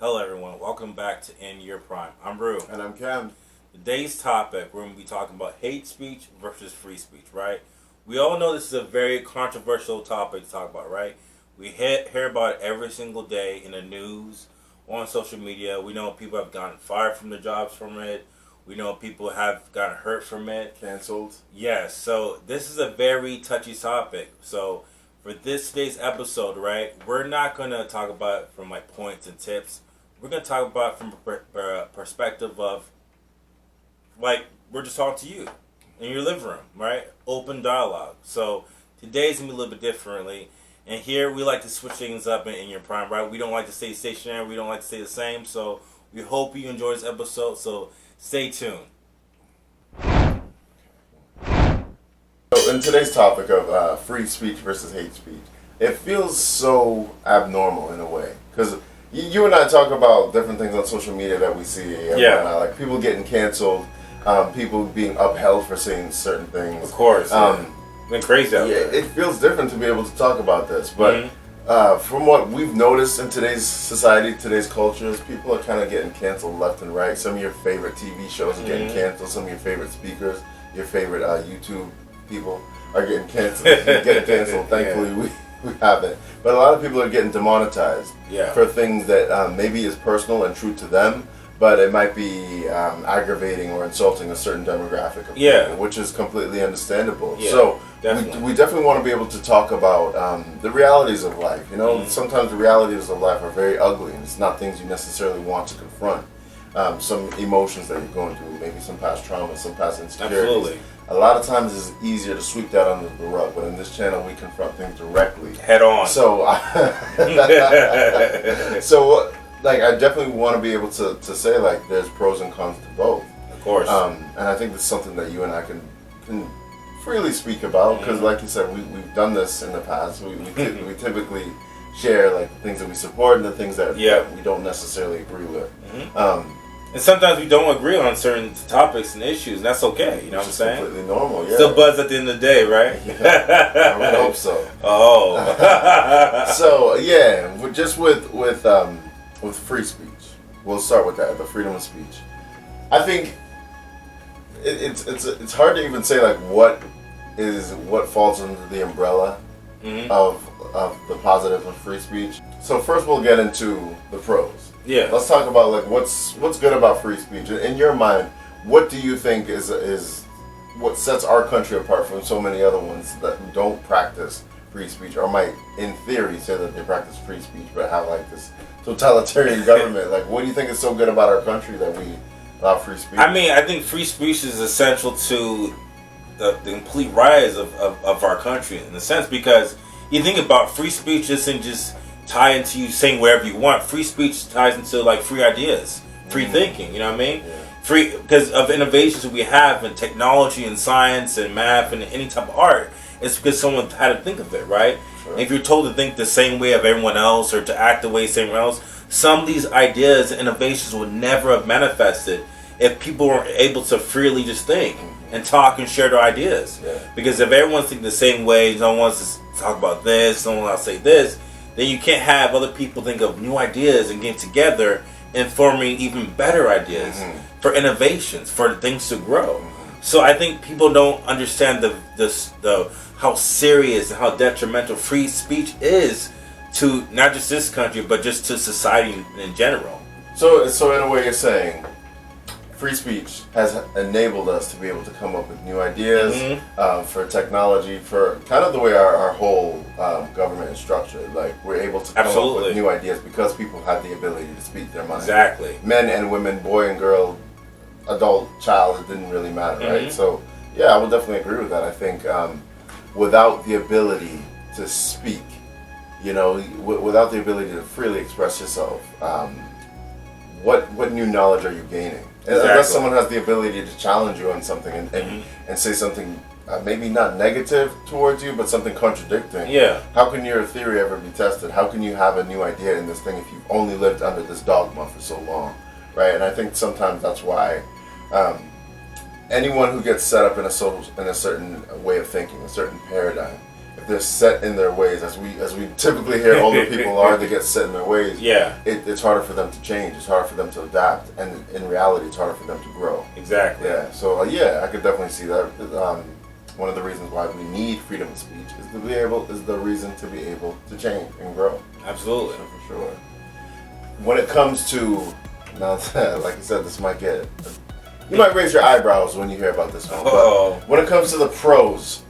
Hello, everyone. Welcome back to In Your Prime. I'm Rue. And I'm Cam. Today's topic, we're going to be talking about hate speech versus free speech, right? We all know this is a very controversial topic to talk about, right? We hear about it every single day in the news, on social media. We know people have gotten fired from their jobs from it. We know people have gotten hurt from it. Canceled. Yes, so this is a very touchy topic. So for today's episode, right, we're not going to talk about it from like points and tips. We're going to talk about it from a perspective of, like, we're just talking to you in your living room, right? Open dialogue. So today's going to be a little bit differently. And here we like to switch things up in your prime, right? We don't like to stay stationary. We don't like to stay the same. So we hope you enjoy this episode. So stay tuned. So in today's topic of free speech versus hate speech, it feels so abnormal in a way. Because you and I talk about different things on social media that we see. Yeah. Like people getting canceled, people being upheld for saying certain things. Of course. Been crazy out there. It feels different to be able to talk about this. But from what we've noticed in today's society, today's cultures, people are kind of getting canceled left and right. Some of your favorite TV shows are getting canceled. Some of your favorite speakers, your favorite YouTube people are getting canceled. Thankfully, we haven't. But a lot of people are getting demonetized for things that maybe is personal and true to them, but it might be aggravating or insulting a certain demographic of people, which is completely understandable. So we definitely want to be able to talk about the realities of life. You know, sometimes the realities of life are very ugly, and it's not things you necessarily want to confront. Some emotions that you're going through, maybe some past trauma, some past insecurities. Absolutely. A lot of times it's easier to sweep that under the rug, but in this channel we confront things directly. Head on. So, like, I definitely want to be able to say, like, there's pros and cons to both. Of course. And I think that's something that you and I can freely speak about, because like you said, we've done this in the past. We typically share, like, the things that we support and the things that we don't necessarily agree with. And sometimes we don't agree on certain topics and issues, and that's okay. You know what I'm saying? Completely normal. Yeah. Still buzz at the end of the day, right? I would hope so. Oh. So yeah, with free speech, we'll start with that. The freedom of speech. I think it's hard to even say like what falls under the umbrella of the positive of free speech. So first we'll get into the pros. Yeah. Let's talk about like what's good about free speech. In your mind, what do you think is what sets our country apart from so many other ones that don't practice free speech, or might in theory say that they practice free speech but have like this totalitarian government? Like, what do you think is so good about our country that we allow free speech? I mean, I think free speech is essential to the complete rise of our country in a sense, because you think about free speech isn't just tie into you saying whatever you want. Free speech ties into like free ideas, free thinking, you know what I mean? Free, because of innovations that we have in technology and science and math and any type of art, it's because someone had to think of it, right? Sure. And if you're told to think the same way of everyone else or to act the way same else, some of these ideas and innovations would never have manifested if people weren't able to freely just think and talk and share their ideas. Because if everyone's thinking the same way, no one wants to talk about this, no one wants to say this, then you can't have other people think of new ideas and get together and forming even better ideas for innovations, for things to grow. So I think people don't understand the how serious and how detrimental free speech is to not just this country, but just to society in general. So in a way, you're saying free speech has enabled us to be able to come up with new ideas for technology, for kind of the way our whole government is structured. Like, we're able to come up with new ideas because people have the ability to speak their mind. Exactly. Men and women, boy and girl, adult, child, it didn't really matter, right? So yeah, I would definitely agree with that. I think without the ability to speak, you know, without the ability to freely express yourself, what new knowledge are you gaining? Unless someone has the ability to challenge you on something and say something maybe not negative towards you, but something contradicting. How can your theory ever be tested? How can you have a new idea in this thing if you've only lived under this dogma for so long, right? And I think sometimes that's why anyone who gets set up in a certain way of thinking, a certain paradigm, if they're set in their ways, as we typically hear older people are, they get set in their ways. Yeah. It's harder for them to change. It's harder for them to adapt, and in reality, it's harder for them to grow. Exactly. Yeah. So I could definitely see that. One of the reasons why we need freedom of speech is the reason to be able to change and grow. Absolutely. So for sure. When it comes to now, like you said, this might get. You might raise your eyebrows when you hear about this one. But when it comes to the pros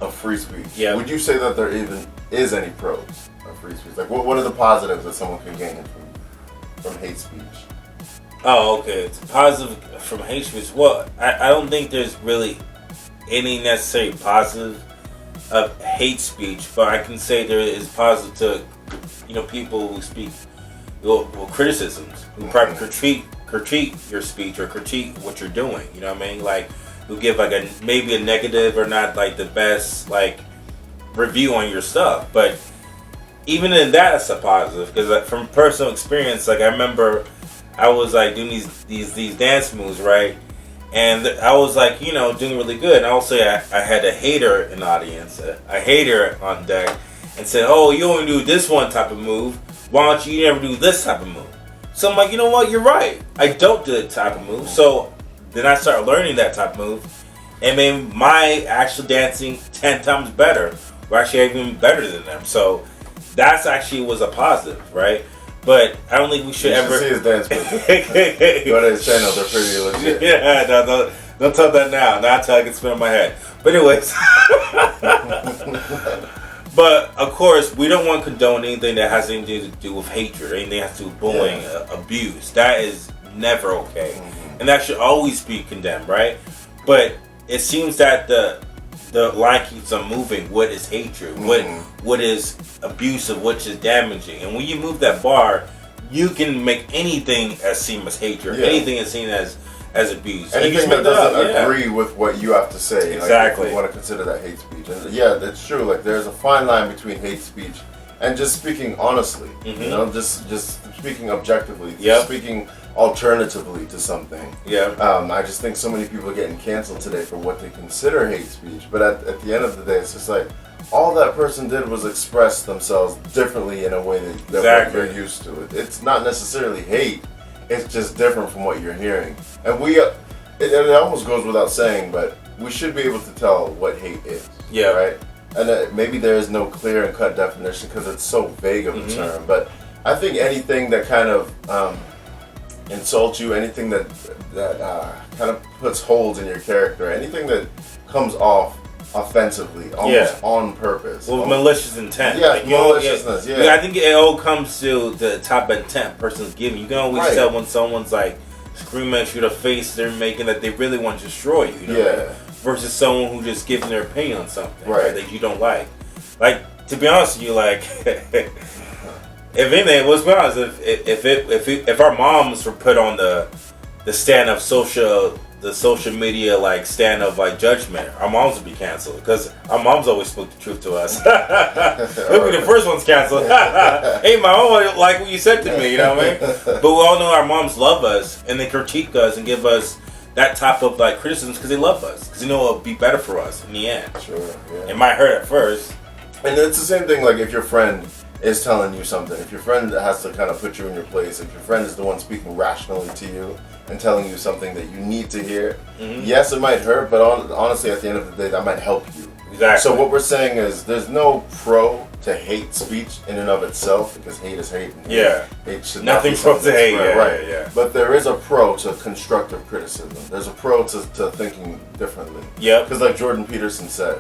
of free speech, would you say that there even is any pros of free speech? Like, what are the positives that someone can gain from hate speech? Oh, okay. It's positive from hate speech. Well, I don't think there's really any necessary positive of hate speech, but I can say there is positive to, people who speak, criticisms, who probably critique your speech or critique what you're doing. You know what I mean? Like, who give like maybe a negative or not like the best like review on your stuff, but even in that, it's a positive because like, from personal experience, like I remember I was like doing these dance moves, right? And I was like, doing really good. And also, I had a hater in the audience, a hater on deck, and said, "Oh, you only do this one type of move. Why don't you never do this type of move?" So I'm like, you know what? You're right. I don't do that type of move. So then I started learning that type of move, and made my actual dancing 10 times better, or actually even better than them. So that's actually was a positive, right? But I don't think we should ever see his dance moves. Go to his channel; they're pretty legit. Yeah, no, don't tell that now. Now until I can spin on my head. But anyways, but of course, we don't want to condone anything that has anything to do with hatred, or anything that has to do with bullying, abuse. That is never okay, and that should always be condemned, right? But it seems that the line keeps on moving. What is hatred? What is abusive? What is damaging? And when you move that bar, you can make anything as seen as hatred, anything as seen as abuse. Anything that doesn't agree with what you have to say. Exactly. Like, if you want to consider that hate speech. And yeah, that's true. Like, there's a fine line between hate speech and just speaking honestly. Just speaking objectively. Speaking alternatively to something. I just think so many people are getting canceled today for what they consider hate speech. But at the end of the day, it's just like all that person did was express themselves differently in a way that you're used to. It's not necessarily hate. It's just different from what you're hearing. And it almost goes without saying, but we should be able to tell what hate is. Right? And maybe there is no clear and cut definition because it's so vague of a term. But I think anything that kind of insults you, anything that kind of puts holes in your character, anything that comes off offensively, almost on purpose. With malicious intent. Maliciousness, I think it all comes to the type of intent person's giving. You can always tell when someone's like screaming at you, the face they're making that they really want to destroy you. Versus someone who just gives their opinion on something that you don't like. Like, to be honest with you, like, if anything, let's be honest, if our moms were put on the stand of social media like stand of like judgment, our moms would be canceled because our moms always spoke the truth to us. We'll be the first ones canceled. Hey, my mom like what you said to me, you know what I mean? But we all know our moms love us and they critique us and give us that type of like criticisms because they love us, because it'll be better for us in the end. It might hurt at first, and it's the same thing. Like if your friend is telling you something, if your friend has to kind of put you in your place, if your friend is the one speaking rationally to you and telling you something that you need to hear, yes, it might hurt, but honestly, at the end of the day, that might help you. Exactly. So what we're saying is there's no pro to hate speech in and of itself, because hate is hate. And hate should nothing not be pro to hate. Right. But there is a pro to constructive criticism. There's a pro to thinking differently. Because like Jordan Peterson said,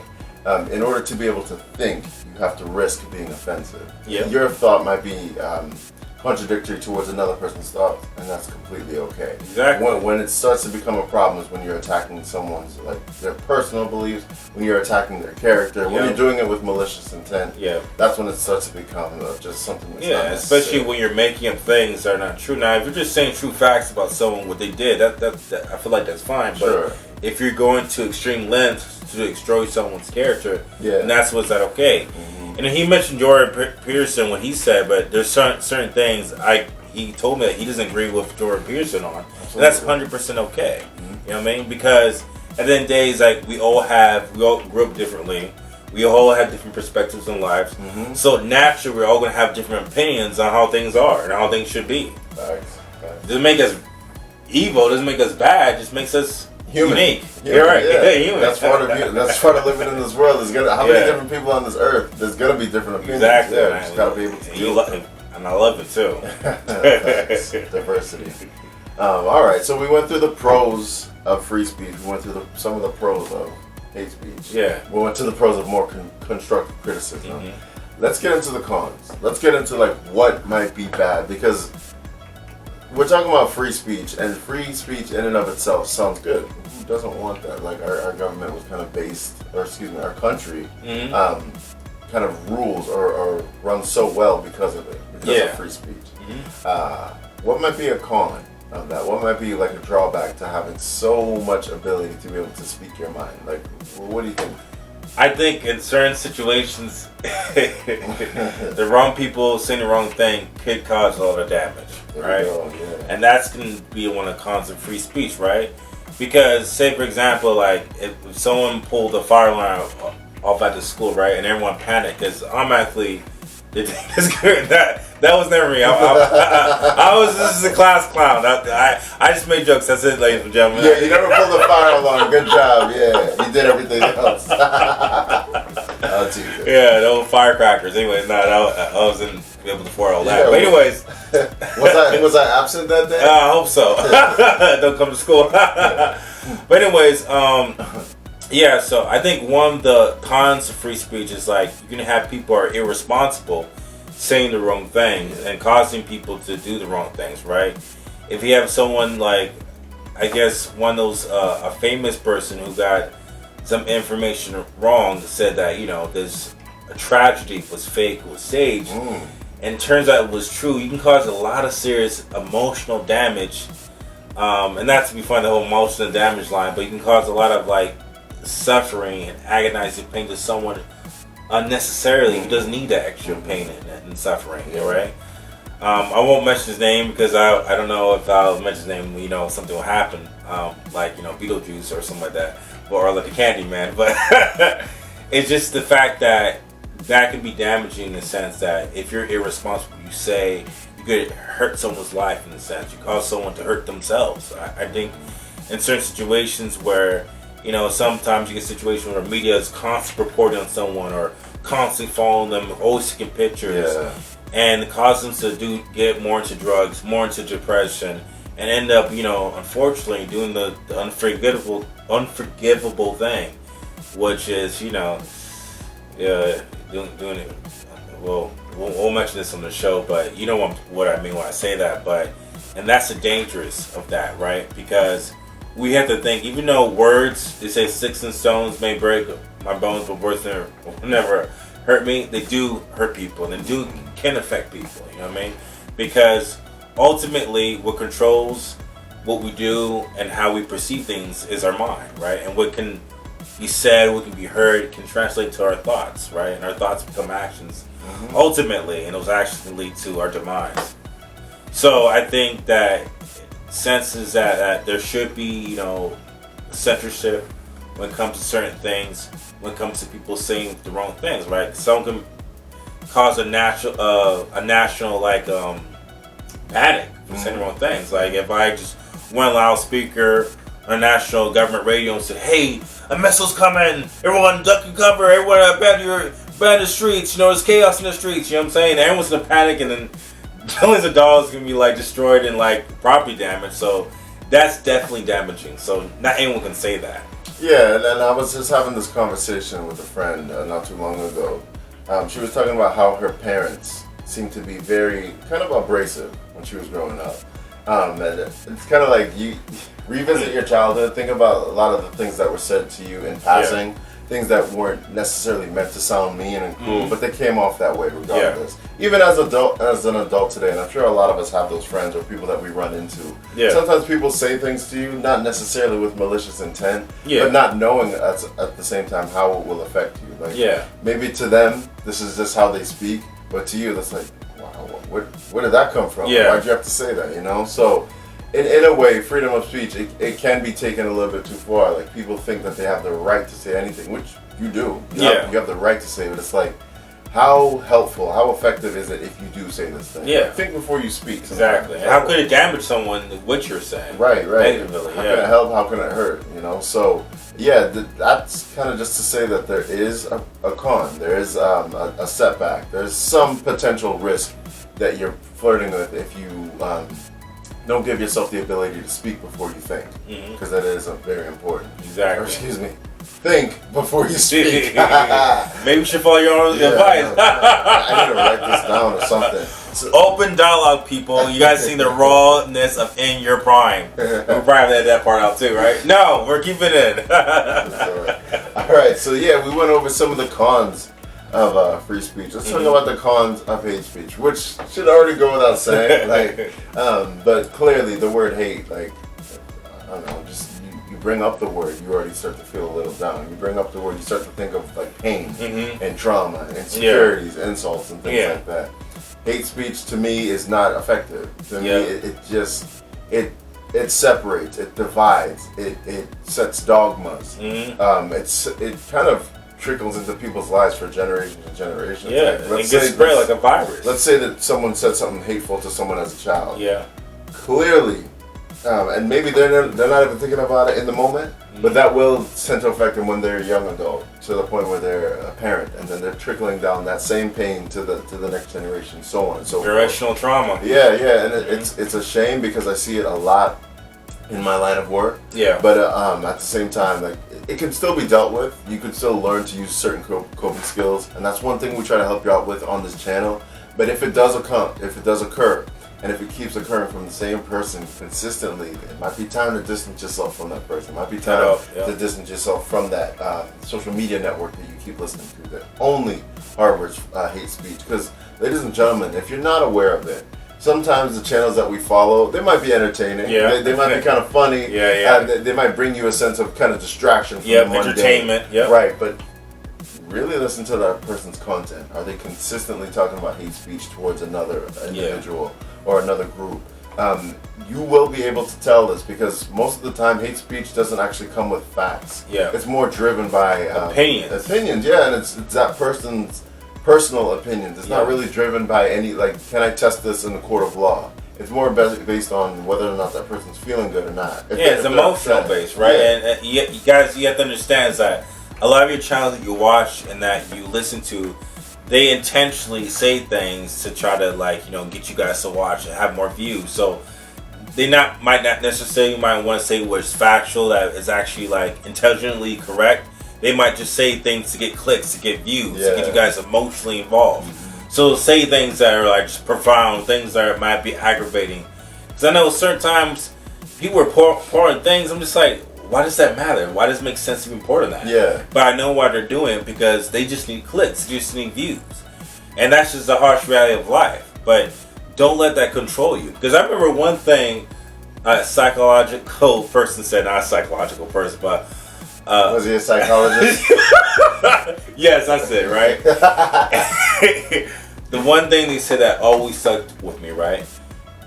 in order to be able to think, you have to risk being offensive. Your thought might be contradictory towards another person's thought, and that's completely okay. When it starts to become a problem is when you're attacking someone's their personal beliefs, when you're attacking their character, when you're doing it with malicious intent. That's when it starts to become just something that's not necessary. Especially when you're making up things that are not true. Now, if you're just saying true facts about someone, what they did, that I feel like that's fine. But if you're going to extreme lengths to destroy someone's character, and that's what's that okay. And he mentioned Jordan Peterson when he said, but there's certain things he told me that he doesn't agree with Jordan Peterson on. And that's 100% okay. You know what I mean? Because at the end of the day, it's like we all grew up differently. We all have different perspectives in lives. Mm-hmm. So naturally, we're all going to have different opinions on how things are and how things should be. Facts. Doesn't make us evil. Doesn't make us bad. Just makes us Human. unique. Yeah, You're right. yeah. Human. That's part of you. That's part of living in this world. There's gonna how many different people on this earth? There's gonna be different opinions. Exactly. Yeah, Man. just gotta be able to And deal you with love it. and I love it too. Facts. Diversity. All right, so we went through the pros of free speech. We went through some of the pros of hate speech. Yeah. We went to the pros of more constructive criticism. Mm-hmm. Let's get into the cons. Let's get into like what might be bad, because we're talking about free speech, and free speech in and of itself sounds good. Who doesn't want that? Like our government was kind of based, or excuse me, our country kind of rules or runs so well because of it, because of free speech. What might be a con of that? What might be like a drawback to having so much ability to be able to speak your mind? Like, what do you think? I think in certain situations, the wrong people saying the wrong thing could cause a lot of damage, right? And that's going to be one of the cons of free speech, right? Because, say for example, like if someone pulled a fire alarm off at the school, right, and everyone panicked because automatically that was never me. I was just a class clown. I just made jokes. That's it, ladies and gentlemen. Yeah, you never pulled a fire alarm. Good job. Yeah, you did everything else. I'll teach you. Yeah, those firecrackers. Anyways, I wasn't able to afford all that. Yeah, but anyways, was I absent that day? I hope so. Don't come to school. But anyways, yeah. So I think one of the cons of free speech is like you're gonna have people who are irresponsible, saying the wrong things and causing people to do the wrong things. Right? If you have someone like, I guess one of those a famous person who got some information wrong, said that this a tragedy was fake, was staged, and turns out it was true. You can cause a lot of serious emotional damage, and not to be funny, the whole emotional damage line, but you can cause a lot of like suffering and agonizing pain to someone unnecessarily who doesn't need that extra pain and suffering. Right? I won't mention his name because I don't know if I'll mention his name. Something will happen, like Beetlejuice or something like that, or like the Candyman. But it's just the fact that can be damaging in the sense that if you're irresponsible, you could hurt someone's life in a sense. You cause someone to hurt themselves. I think in certain situations where sometimes you get situations where media is constantly reporting on someone or constantly following them, always taking pictures, and cause them to get more into drugs, more into depression, and end up, unfortunately doing the unforgivable thing, which is, doing it. Well, we'll mention this on the show, but you know what I mean when I say that. And that's the dangerous of that, right? Because we have to think, even though words, they say sticks and stones may break my bones, but words never hurt me. They do hurt people, and they can affect people. You know what I mean? Because ultimately, what controls what we do and how we perceive things is our mind, right? And what can be said, what can be heard, can translate to our thoughts, right? And our thoughts become actions, ultimately, and those actions can lead to our demise. So I think that senses that there should be, censorship when it comes to certain things, when it comes to people saying the wrong things, right? Some can cause a national like panic for saying the wrong things. Like if I just went on a loudspeaker on a national government radio and said, "Hey, a missile's coming! Everyone duck and cover! Everyone abandon the streets! There's chaos in the streets!" You know what I'm saying? Everyone's gonna panic, and then millions of dollars gonna be like destroyed and like property damage. So that's definitely damaging. So not anyone can say that. Yeah, and I was just having this conversation with a friend not too long ago. She was talking about how her parents seemed to be very kind of abrasive when she was growing up. And it's kind of like you revisit your childhood, think about a lot of the things that were said to you in passing, things that weren't necessarily meant to sound mean and cruel, but they came off that way regardless. Even as an adult today, and I'm sure a lot of us have those friends or people that we run into. Sometimes people say things to you, not necessarily with malicious intent, but not knowing at the same time how it will affect you. Like maybe to them, this is just how they speak, but to you, that's like, wow, where did that come from? Why'd you have to say that? So in a way, freedom of speech, it can be taken a little bit too far. Like, people think that they have the right to say anything, which you do. You have the right to say it, but it's like, how helpful, how effective is it if you do say this thing? Yeah. Like, think before you speak. Exactly. And how could it damage someone, what you're saying? Right. Negatively, how can it help? How can it hurt? You know? So, yeah, that's kind of just to say that there is a con. There is a setback. There's some potential risk that you're flirting with if you don't give yourself the ability to speak before you think. Because that is very important. Exactly. Or, excuse me. Think before you speak. Maybe you should follow your own advice. I need to write this down or something. So, open dialogue, people. You guys seen the rawness of In Your Prime. We'll probably edit that part out too, right? No, we're keeping it in. Alright, so yeah, we went over some of the cons of free speech. Let's talk about the cons of hate speech, which should already go without saying. But clearly the word hate, I don't know, just you bring up the word, you already start to feel a little down. You bring up the word, you start to think of like pain and trauma and insecurities, insults and things like that. Hate speech to me is not effective. To me, it just it separates, it divides, it sets dogmas. It kind of trickles into people's lives for generations and generations. Yeah, it gets spread like a virus. Let's say that someone said something hateful to someone as a child. Yeah. Clearly, and maybe they're not even thinking about it in the moment, but that will tend to affect them when they're a young adult, to the point where they're a parent, and then they're trickling down that same pain to the next generation, so on and so forth. Generational trauma. Yeah, and it's a shame because I see it a lot in my line of work. Yeah. But at the same time, like, it can still be dealt with. You can still learn to use certain coping skills, and that's one thing we try to help you out with on this channel. But if it does occur, and if it keeps occurring from the same person consistently, it might be time to distance yourself from that person. It might be time to distance yourself from that social media network that you keep listening to that only harbors hate speech. Because, ladies and gentlemen, if you're not aware of it, sometimes the channels that we follow, they might be entertaining. Yeah. They might be kind of funny. Yeah. They might bring you a sense of kind of distraction from the mundane. Entertainment. Yeah. Right, but really listen to that person's content. Are they consistently talking about hate speech towards another individual or another group? You will be able to tell this because most of the time hate speech doesn't actually come with facts. Yeah. It's more driven by opinions. Yeah, and it's that person's personal opinions. It's not really driven by any, like, can I test this in the court of law? It's more based on whether or not that person's feeling good or not. It's emotional based, right? Yeah. And you guys, you have to understand is that a lot of your channels that you watch and that you listen to, they intentionally say things to try to, like, get you guys to watch and have more views. So they might not necessarily want to say what's factual, that is actually like intelligently correct. They might just say things to get clicks, to get views, to get you guys emotionally involved. So say things that are like just profound, things that might be aggravating. Because I know certain times people are pouring things. I'm just like, why does that matter? Why does it make sense to be important that? Yeah. But I know why they're doing it because they just need clicks, they just need views. And that's just the harsh reality of life. But don't let that control you. Because I remember one thing a psychological person said, not a psychological person, but was he a psychologist? Yes, that's it, right? The one thing they said that always stuck with me, right?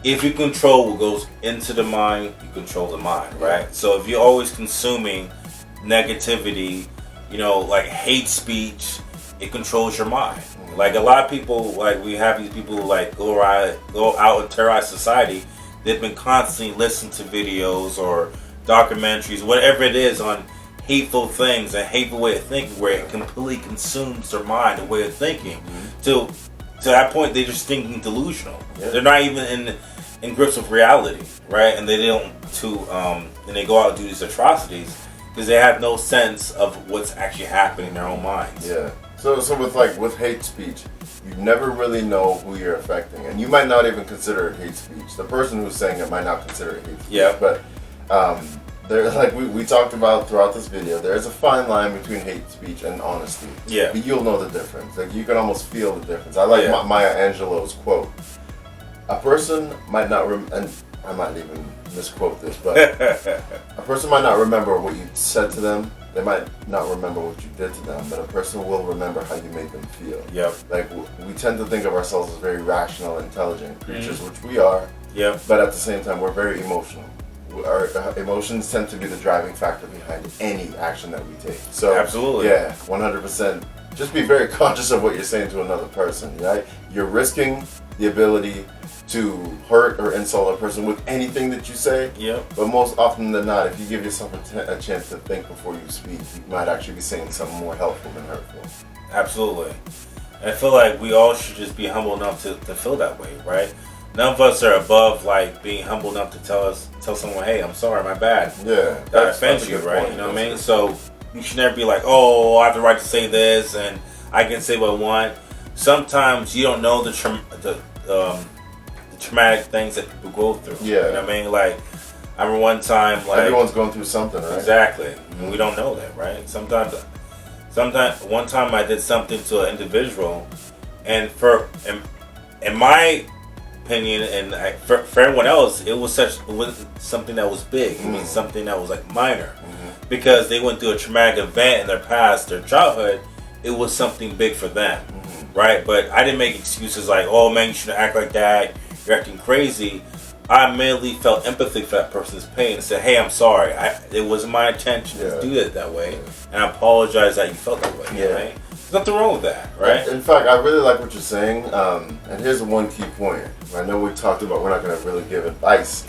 If you control what goes into the mind, you control the mind, right? So if you're always consuming negativity, like hate speech, it controls your mind. Like a lot of people, like we have these people who like go out and terrorize society. They've been constantly listening to videos or documentaries, whatever it is, on hateful things, a hateful way of thinking, where it completely consumes their mind, the way of thinking. To that point, they're just thinking delusional. They're not even in grips with reality, right? And they don't and they go out and do these atrocities because they have no sense of what's actually happening in their own minds. Yeah. So with hate speech, you never really know who you're affecting, and you might not even consider it hate speech. The person who's saying it might not consider it hate speech. Yeah. But there, like we talked about throughout this video, there is a fine line between hate speech and honesty. Yeah. But you'll know the difference. Like, you can almost feel the difference. I like Maya Angelou's quote. A person might not and I might even misquote this, but a person might not remember what you said to them. They might not remember what you did to them, but a person will remember how you made them feel. Yep. Like, we tend to think of ourselves as very rational, intelligent creatures, which we are. Yep. But at the same time, we're very emotional. Our emotions tend to be the driving factor behind any action that we take. So Absolutely. yeah, 100%. Just be very conscious of what you're saying to another person, right? You're risking the ability to hurt or insult a person with anything that you say. Yep. But most often than not, if you give yourself a chance to think before you speak, you might actually be saying something more helpful than hurtful. Absolutely. And I feel like we all should just be humble enough to feel that way, right? None of us are above like being humble enough to tell someone, hey, I'm sorry, my bad. Yeah. That offends you, right? You know what I mean? So you should never be like, oh, I have the right to say this and I can say what I want. Sometimes you don't know the traumatic things that people go through. Yeah. You know what I mean? Like, I remember one time, like, everyone's going through something, right? Exactly. And we don't know that, right? Sometimes, one time I did something to an individual, and in my opinion, and for everyone else, it wasn't something that was big. It was something that was like minor, because they went through a traumatic event in their past, their childhood. It was something big for them, right? But I didn't make excuses like, "Oh man, you shouldn't act like that. You're acting crazy." I immediately felt empathy for that person's pain and said, "Hey, I'm sorry. It wasn't my intention to do it that way, and I apologize that you felt that way." Yeah. Right? There's nothing wrong with that, right? In fact, I really like what you're saying. And here's one key point. I know we talked about we're not going to really give advice,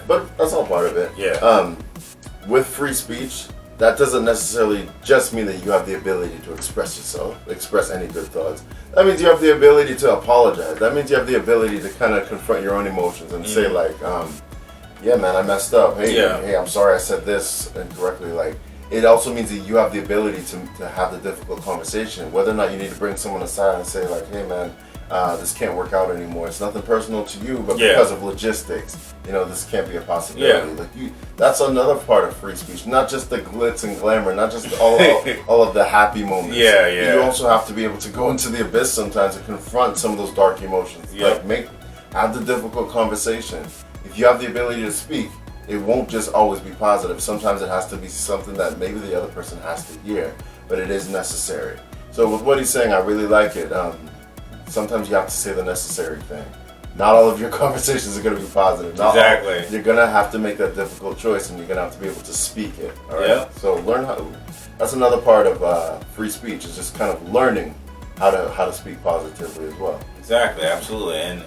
but that's all part of it. Yeah. With free speech, that doesn't necessarily just mean that you have the ability to express yourself, express any good thoughts. That means you have the ability to apologize. That means you have the ability to kind of confront your own emotions and say like, yeah, man, I messed up. Hey, I'm sorry I said this incorrectly. Like, it also means that you have the ability to have the difficult conversation, whether or not you need to bring someone aside and say like, hey man, this can't work out anymore. It's nothing personal to you, but because of logistics, this can't be a possibility. Like that's another part of free speech, not just the glitz and glamour, not just all of the happy moments. You also have to be able to go into the abyss sometimes and confront some of those dark emotions. Like have the difficult conversation. If you have the ability to speak, it won't just always be positive. Sometimes it has to be something that maybe the other person has to hear, but it is necessary. So with what he's saying, I really like it. Sometimes you have to say the necessary thing. Not all of your conversations are going to be positive. Exactly. You're going to have to make that difficult choice, and you're going to have to be able to speak it. All right. Yeah. So learn how. That's another part of free speech, is just kind of learning how to speak positively as well. Exactly. Absolutely. And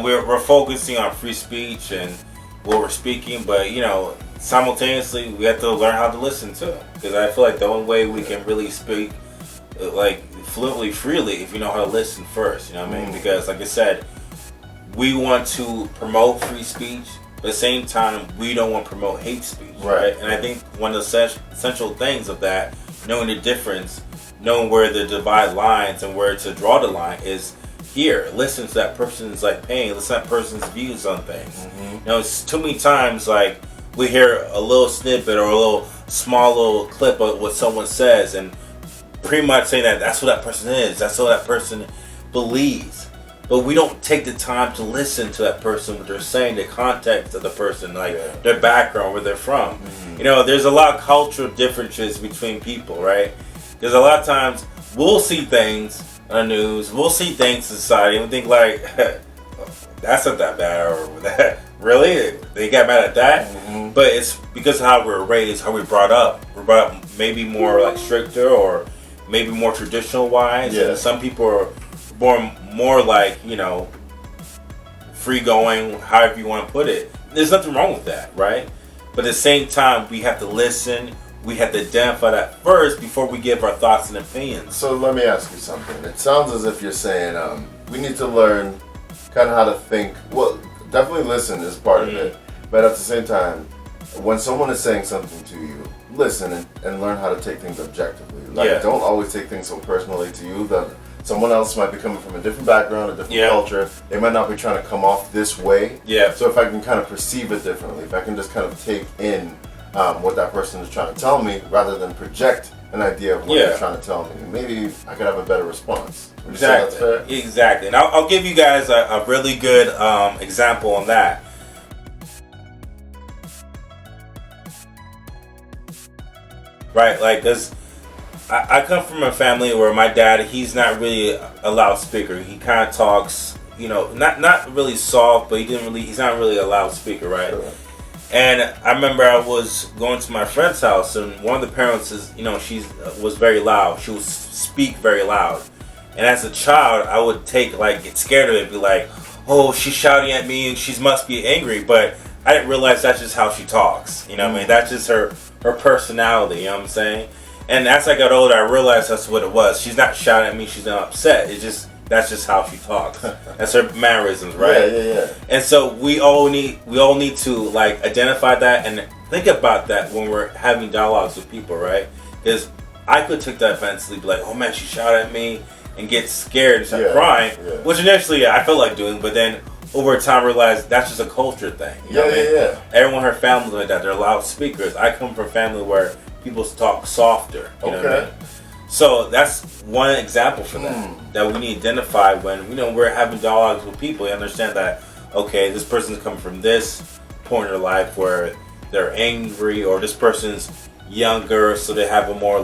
we're focusing on free speech and what we're speaking, but simultaneously we have to learn how to listen too. Because I feel like the only way we can really speak like fluently, freely, if you know how to listen first. You know what I mean? Because like I said, we want to promote free speech, but at the same time we don't want to promote hate speech, right? And I think one of the essential things of that, knowing the difference, knowing where the divide lines and where to draw the line, is here. Listen to that person's like pain. Listen to that person's views on things. It's too many times like we hear a little snippet or a little small little clip of what someone says and pretty much saying that that's what that person is. That's what that person believes. But we don't take the time to listen to that person, what they're saying, the context of the person, like their background, where they're from. There's a lot of cultural differences between people, right? Because a lot of times we'll see things on the news, we'll see things in society, and we think like, that's not that bad, or that really they got mad at that. But it's because of how we're raised, how we're brought up. We're brought up maybe more like stricter, or maybe more traditional wise. And some people are born more like free going, however you want to put it. There's nothing wrong with that, right? But at the same time, we have to listen. We have to identify that first before we give our thoughts and opinions. So let me ask you something. It sounds as if you're saying we need to learn kind of how to think. Well, definitely listen is part of it. But at the same time, when someone is saying something to you, listen and learn how to take things objectively. Like, don't always take things so personally to you that someone else might be coming from a different background, a different culture. They might not be trying to come off this way. So if I can kind of perceive it differently, if I can just kind of take in what that person is trying to tell me, rather than project an idea of what they're trying to tell me, maybe I could have a better response. Would you say that's fair? Exactly. And I'll give you guys a really good example on that. Right, like this. I come from a family where my dad, he's not really a loud speaker. He kind of talks not really soft, but he's not really a loudspeaker, right? Sure. And I remember I was going to my friend's house, and one of the parents was very loud. She would speak very loud, and as a child, I would get scared of it, and be like, "Oh, she's shouting at me, and she must be angry." But I didn't realize that's just how she talks. You know what I mean? That's just her personality. You know what I'm saying? And as I got older, I realized that's what it was. She's not shouting at me. She's not upset. That's just how she talks. That's her mannerisms, right? Yeah. And so we all need to identify that and think about that when we're having dialogues with people, right? Because I could take that offensively, be like, "Oh man, she shouted at me," and get scared and start crying, which initially I felt like doing, but then over time I realized that's just a culture thing. You know what I mean? Everyone in her family like that. They're loud speakers. I come from a family where people talk softer. You know what I mean? So that's one example for that we need to identify when we're having dialogues with people. You understand that, okay, this person's coming from this point in their life where they're angry, or this person's younger, so they have a more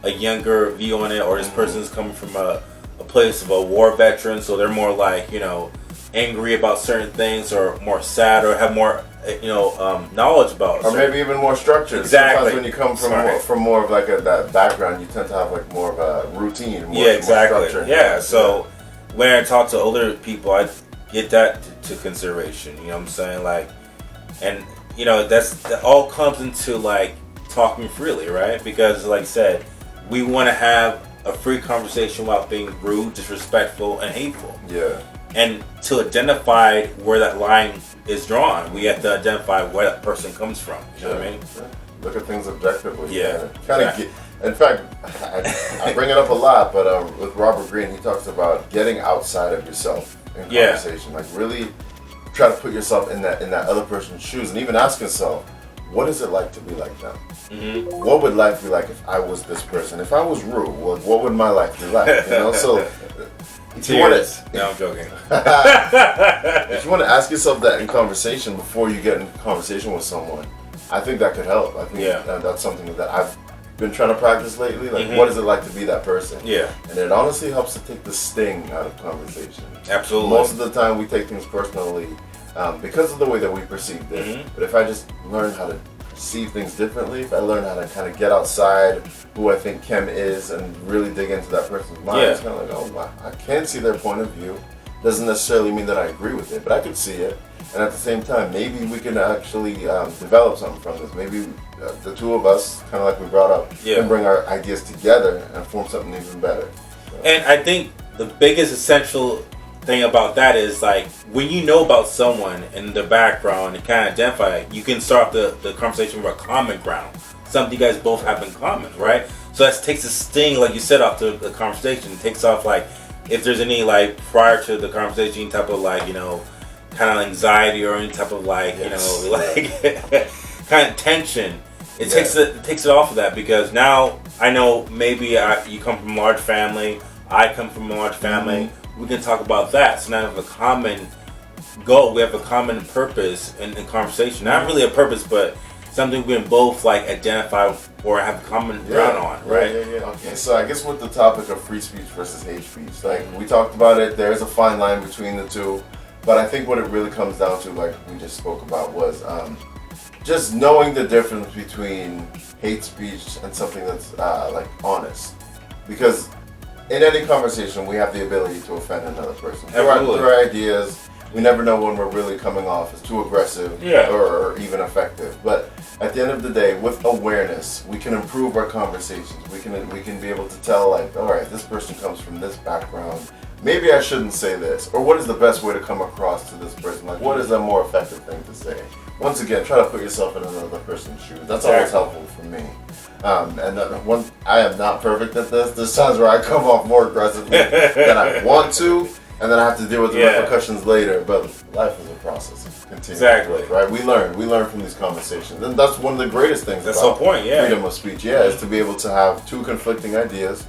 a younger view on it, or this person's coming from a place of a war veteran, so they're more angry about certain things, or more sad, or have more knowledge about, or maybe even more structured. Exactly. Sometimes when you come from more of that background, you tend to have more of a routine. More, exactly. More structure. Yeah. So when I talk to older people, I get that to consideration. You know what I'm saying? And that all comes into talking freely, right? Because like I said, we want to have a free conversation without being rude, disrespectful, and hateful. Yeah. And to identify where that line is drawn, we have to identify where that person comes from. You know what I mean? Look at things objectively. Yeah. In fact, I bring it up a lot, but with Robert Greene, he talks about getting outside of yourself in conversation. Really try to put yourself in that other person's shoes, and even ask yourself, what is it like to be like them? Mm-hmm. What would life be like if I was this person? If I was Rue, what would my life be like? So. No, I'm joking. If you want to ask yourself that in conversation before you get in conversation with someone, I think that could help. I think that's something that I've been trying to practice lately. What is it like to be that person? Yeah. And it honestly helps to take the sting out of conversation. Absolutely. Most of the time we take things personally because of the way that we perceive it. Mm-hmm. But if I just learn how to see things differently, if I learn how to kind of get outside who I think Kem is and really dig into that person's mind, it's kind of like, oh wow, I can see their point of view. Doesn't necessarily mean that I agree with it, but I could see it. And at the same time, maybe we can actually develop something from this. Maybe the two of us, kind of like we brought up, can bring our ideas together and form something even better. So. And I think the biggest essential thing about that is when you know about someone and the background and kind of identify it, you can start the conversation with a common ground, something you guys both have in common, right? So that takes the sting, like you said, off the conversation. It takes off if there's any prior to the conversation, any type of kind of anxiety or any type of kind of tension. It takes it off of that, because now I know maybe you come from a large family, I come from a large family. Mm-hmm. We can talk about that. So now we have a common goal. We have a common purpose in conversation. Not really a purpose, but something we can both identify or have common ground on, right? Yeah. Okay. So I guess with the topic of free speech versus hate speech, we talked about it. There's a fine line between the two, but I think what it really comes down to, like we just spoke about, was just knowing the difference between hate speech and something that's honest, because in any conversation, we have the ability to offend another person through our ideas. We never know when we're really coming off as too aggressive or even effective. But at the end of the day, with awareness, we can improve our conversations. We can be able to tell, all right, this person comes from this background. Maybe I shouldn't say this. Or what is the best way to come across to this person? What is a more effective thing to say? Once again, try to put yourself in another person's shoes. That's always helpful for me. I am not perfect at this. There's times where I come off more aggressively than I want to, and then I have to deal with the repercussions later. But life is a process of continuing. Exactly. Right? We learn from these conversations, and that's one of the greatest things. That's the point. Yeah. Freedom of speech. Yeah, is to be able to have two conflicting ideas,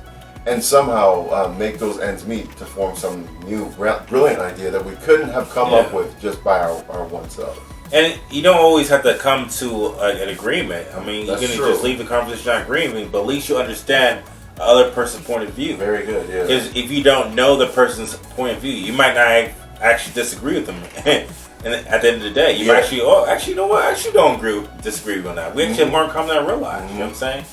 and somehow make those ends meet to form some new brilliant idea that we couldn't have come up with just by our oneself. And you don't always have to come to an agreement. I mean, you can just leave the conversation not agreeing, but at least you understand other person's point of view. Very good, yeah. Because if you don't know the person's point of view, you might not actually disagree with them. And at the end of the day, you might actually, you know what? I actually don't disagree on that. We actually have more in common than I realize. You know what I'm saying?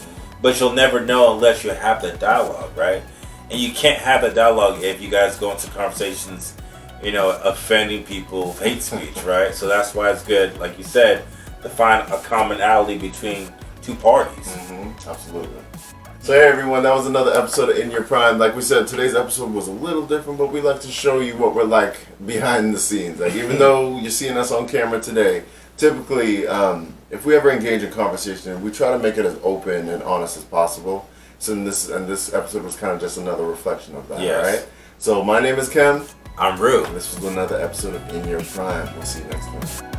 But you'll never know unless you have the dialogue, right? And you can't have the dialogue if you guys go into conversations, offending people, hate speech, right? So that's why it's good, like you said, to find a commonality between two parties. Absolutely. So hey everyone, that was another episode of In Your Prime. Like we said, today's episode was a little different, but we like to show you what we're like behind the scenes. Like even though you're seeing us on camera today, typically if we ever engage in conversation, we try to make it as open and honest as possible. So this episode was kind of just another reflection of that, right? So my name is Ken. I'm Rue. This was another episode of In Your Prime. We'll see you next time.